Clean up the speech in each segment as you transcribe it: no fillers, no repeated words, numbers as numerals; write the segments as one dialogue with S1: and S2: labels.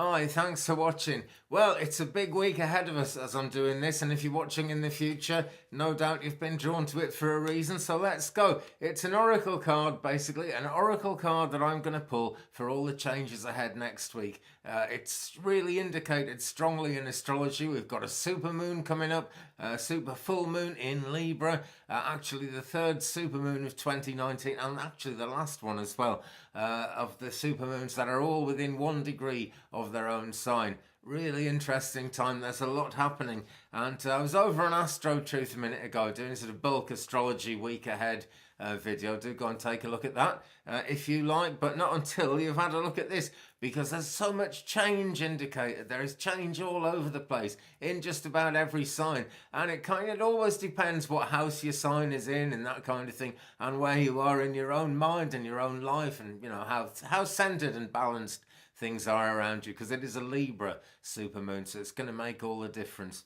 S1: Hi, thanks for watching. Well, it's a big week ahead of us as I'm doing this, and if you're watching in the future, no doubt you've been drawn to it for a reason, so let's go. It's an oracle card, basically, an oracle card that I'm going to pull for all the changes ahead next week. It's really indicated strongly in astrology. We've got a supermoon coming up, a super full moon in Libra, actually the third supermoon of 2019, and actually the last one as well, of the supermoons that are all within 1 degree of their own sign. Really interesting time. There's a lot happening, and I was over on Astro Truth a minute ago doing sort of bulk astrology week ahead video. Do go and take a look at that if you like, but not until you've had a look at this, because there's so much change indicated. There is change all over the place in just about every sign, and it always depends what house your sign is in and that kind of thing, and where you are in your own mind and your own life, and you know how centered and balanced things are around you, because it is a Libra supermoon, so it's going to make all the difference.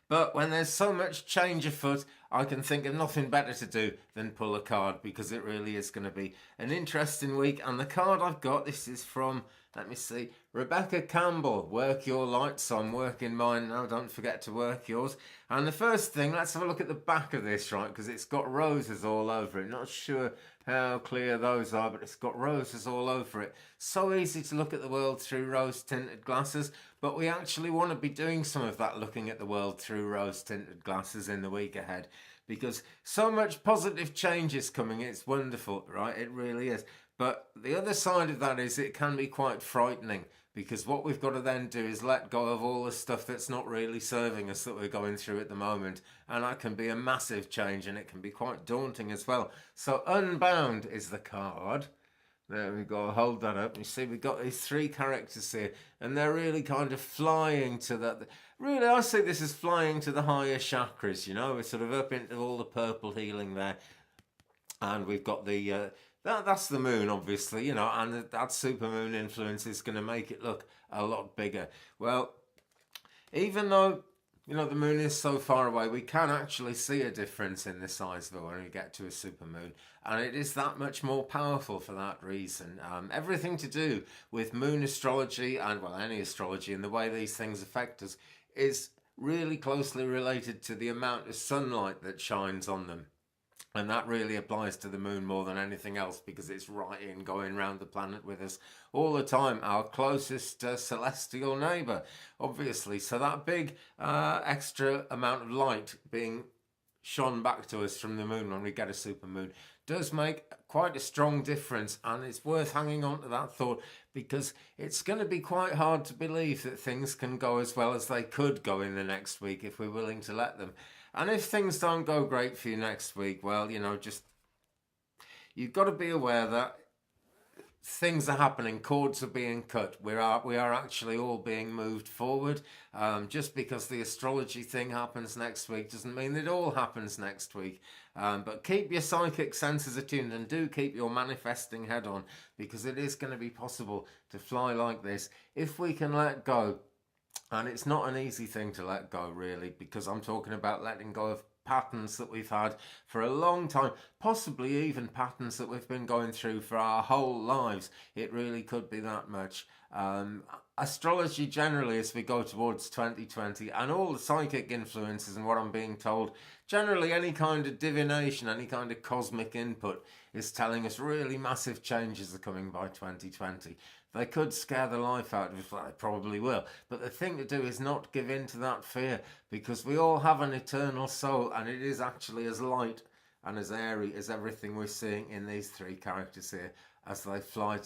S1: But when there's so much change afoot, I can think of nothing better to do than pull a card, because it really is going to be an interesting week. And the card I've got, this is from, let me see, Rebecca Campbell, Work Your Light. So I'm working mine now, don't forget to work yours. And the first thing, let's have a look at the back of this, right, because it's got roses all over it. Not sure how clear those are, but it's got roses all over it. So easy to look at the world through rose-tinted glasses, but we actually want to be doing some of that, looking at the world through rose-tinted glasses in the week ahead, because so much positive change is coming. It's wonderful, right? It really is. But the other side of that is it can be quite frightening, because what we've got to then do is let go of all the stuff that's not really serving us, that we're going through at the moment. And that can be a massive change, and it can be quite daunting as well. So Unbound is the card. There we go, hold that up. You see, we've got these 3 characters here, and they're really kind of flying to that. Really, I see this as flying to the higher chakras, you know. We're sort of up into all the purple healing there. And we've got the, that's the moon, obviously, you know, and that supermoon influence is going to make it look a lot bigger. Well, even though, you know, the moon is so far away, we can actually see a difference in the size of it when we get to a supermoon. And it is that much more powerful for that reason. Everything to do with moon astrology and, well, any astrology and the way these things affect us is really closely related to the amount of sunlight that shines on them. And that really applies to the moon more than anything else, because it's right in going around the planet with us all the time, our closest celestial neighbour, obviously. So that big extra amount of light being shone back to us from the moon when we get a supermoon does make quite a strong difference, and it's worth hanging on to that thought, because it's going to be quite hard to believe that things can go as well as they could go in the next week if we're willing to let them. And if things don't go great for you next week, well, you know, just, you've got to be aware that things are happening, cords are being cut. We are actually all being moved forward. Just because the astrology thing happens next week doesn't mean that it all happens next week. But keep your psychic senses attuned, and do keep your manifesting head on, because it is going to be possible to fly like this if we can let go. And it's not an easy thing to let go, really, because I'm talking about letting go of patterns that we've had for a long time, possibly even patterns that we've been going through for our whole lives. It really could be that much. Astrology generally, as we go towards 2020, and all the psychic influences and what I'm being told, generally any kind of divination, any kind of cosmic input is telling us really massive changes are coming by 2020. They could scare the life out of us, well, they probably will. But the thing to do is not give in to that fear, because we all have an eternal soul, and it is actually as light and as airy as everything we're seeing in these 3 characters here as they fly.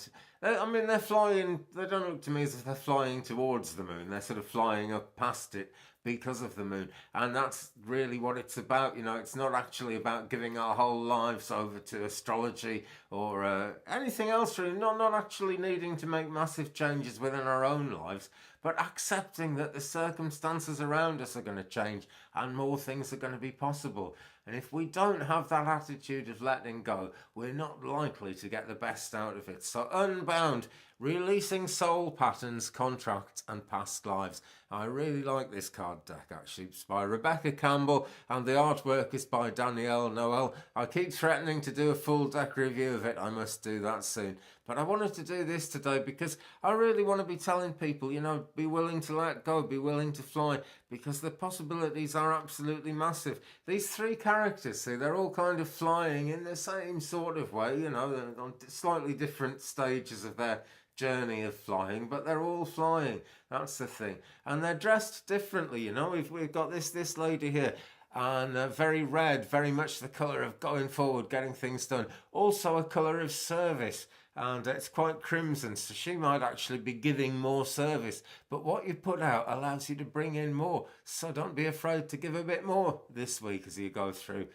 S1: I mean, they're flying, they don't look to me as if they're flying towards the moon. They're sort of flying up past it because of the moon. And that's really what it's about. You know, it's not actually about giving our whole lives over to astrology or anything else, really. Not actually needing to make massive changes within our own lives, but accepting that the circumstances around us are going to change and more things are going to be possible. And if we don't have that attitude of letting go, we're not likely to get the best out of it. So Unbound Releasing soul patterns, contracts and past lives. I really like this card deck actually. It's by Rebecca Campbell and the artwork is by Danielle Noel. I keep threatening to do a full deck review of it. I must do that soon. But I wanted to do this today because I really want to be telling people, you know, be willing to let go, be willing to fly, because the possibilities are absolutely massive. These three characters, see, they're all kind of flying in the same sort of way, you know, they're on slightly different stages of their journey of flying, but they're all flying. That's the thing. And they're dressed differently, you know. We've got this lady here, and very red, very much the colour of going forward, getting things done. Also a colour of service, and it's quite crimson, so she might actually be giving more service. But what you put out allows you to bring in more, so don't be afraid to give a bit more this week as you go through.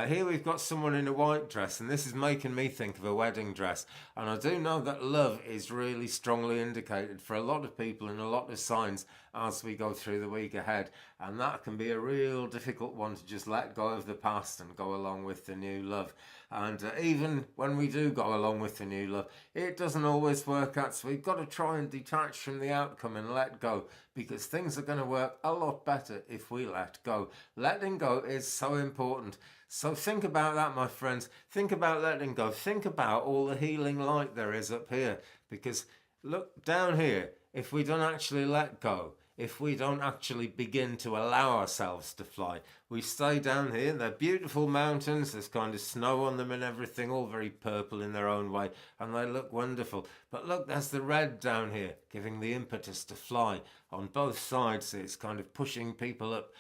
S1: Here we've got someone in a white dress, and this is making me think of a wedding dress. And I do know that love is really strongly indicated for a lot of people in a lot of signs as we go through the week ahead. And that can be a real difficult one to just let go of the past and go along with the new love. And even when we do go along with the new love, it doesn't always work out. So we've got to try and detach from the outcome and let go, because things are going to work a lot better if we let go. Letting go is so important. So think about that, my friends. Think about letting go. Think about all the healing light there is up here. Because look down here, if we don't actually let go, if we don't actually begin to allow ourselves to fly, we stay down here. They're beautiful mountains. There's kind of snow on them and everything, all very purple in their own way, and they look wonderful. But look, there's the red down here, giving the impetus to fly. On both sides, it's kind of pushing people up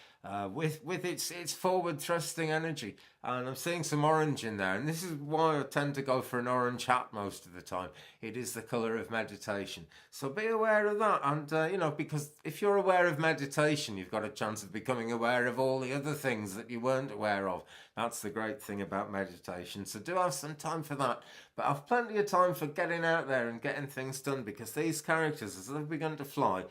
S1: with its forward thrusting energy. And I'm seeing some orange in there, and this is why I tend to go for an orange hat most of the time. It is the colour of meditation. So be aware of that, and you know, because if you're aware of meditation, you've got a chance of becoming aware of all the other things that you weren't aware of. That's the great thing about meditation. So do have some time for that, but have plenty of time for getting out there and getting things done, because these characters, as they've begun to fly,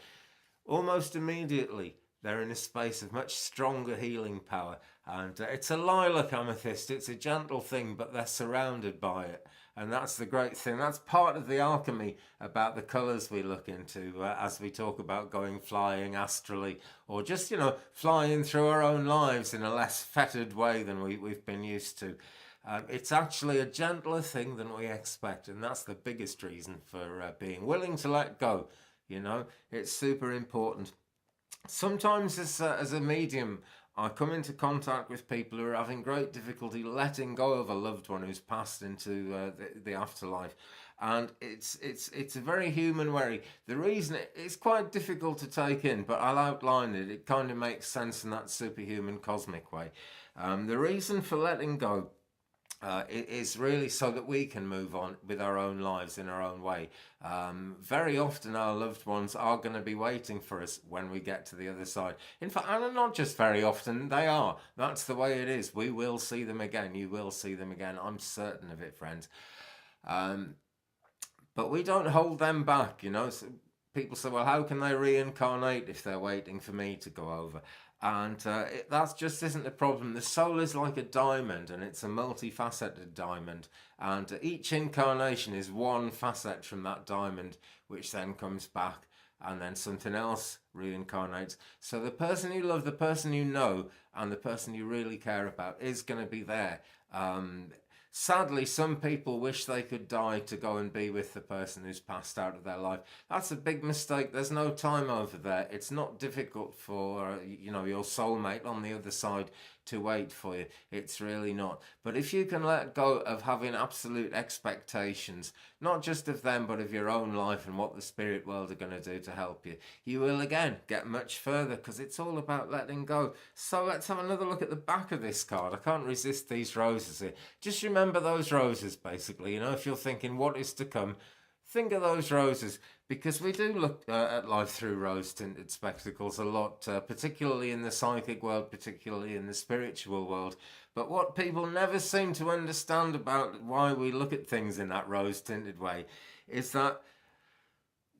S1: almost immediately they're in a space of much stronger healing power. And it's a lilac amethyst. It's a gentle thing, but they're surrounded by it. And that's the great thing. That's part of the alchemy about the colours we look into as we talk about going flying astrally, or just, you know, flying through our own lives in a less fettered way than we've been used to. It's actually a gentler thing than we expect. And that's the biggest reason for being willing to let go. You know, it's super important. Sometimes as a medium, I come into contact with people who are having great difficulty letting go of a loved one who's passed into the afterlife. And it's a very human worry. The reason it's quite difficult to take in, but I'll outline it. It kind of makes sense in that superhuman cosmic way. The reason for letting go it is really so that we can move on with our own lives in our own way. Very often our loved ones are going to be waiting for us when we get to the other side. In fact, and not just very often, they are. That's the way it is. We will see them again. You will see them again. I'm certain of it, friends. But we don't hold them back, you know. So people say, well, how can they reincarnate if they're waiting for me to go over? And that just isn't the problem. The soul is like a diamond, and it's a multifaceted diamond. And each incarnation is one facet from that diamond, which then comes back, and then something else reincarnates. So the person you love, the person you know, and the person you really care about is going to be there. Sadly, some people wish they could die to go and be with the person who's passed out of their life. That's a big mistake. There's no time over there. It's not difficult for, you know, your soulmate on the other side to wait for you. It's really not. But if you can let go of having absolute expectations, not just of them, but of your own life and what the spirit world are going to do to help you, you will again get much further, because it's all about letting go. So let's have another look at the back of this card. I can't resist these roses here. Just remember those roses, basically. You know, if you're thinking what is to come, think of those roses, because we do look at life through rose-tinted spectacles a lot, particularly in the psychic world, particularly in the spiritual world. But what people never seem to understand about why we look at things in that rose-tinted way is that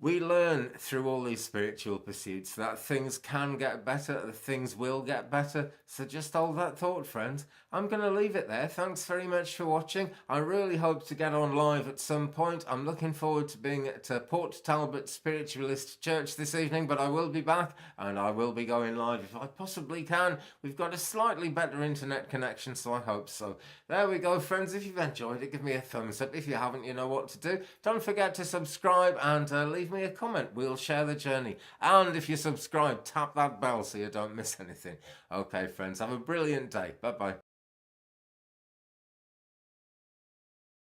S1: We learn through all these spiritual pursuits that things can get better, that things will get better. So just hold that thought, friends. I'm going to leave it there. Thanks very much for watching. I really hope to get on live at some point. I'm looking forward to being at Port Talbot Spiritualist Church this evening, but I will be back and I will be going live if I possibly can. We've got a slightly better internet connection, so I hope so. There we go, friends. If you've enjoyed it, give me a thumbs up. If you haven't, you know what to do. Don't forget to subscribe and leave me a comment. We'll share the journey. And if you subscribe, tap that bell so you don't miss anything. Okay, friends, have a brilliant day. Bye-bye.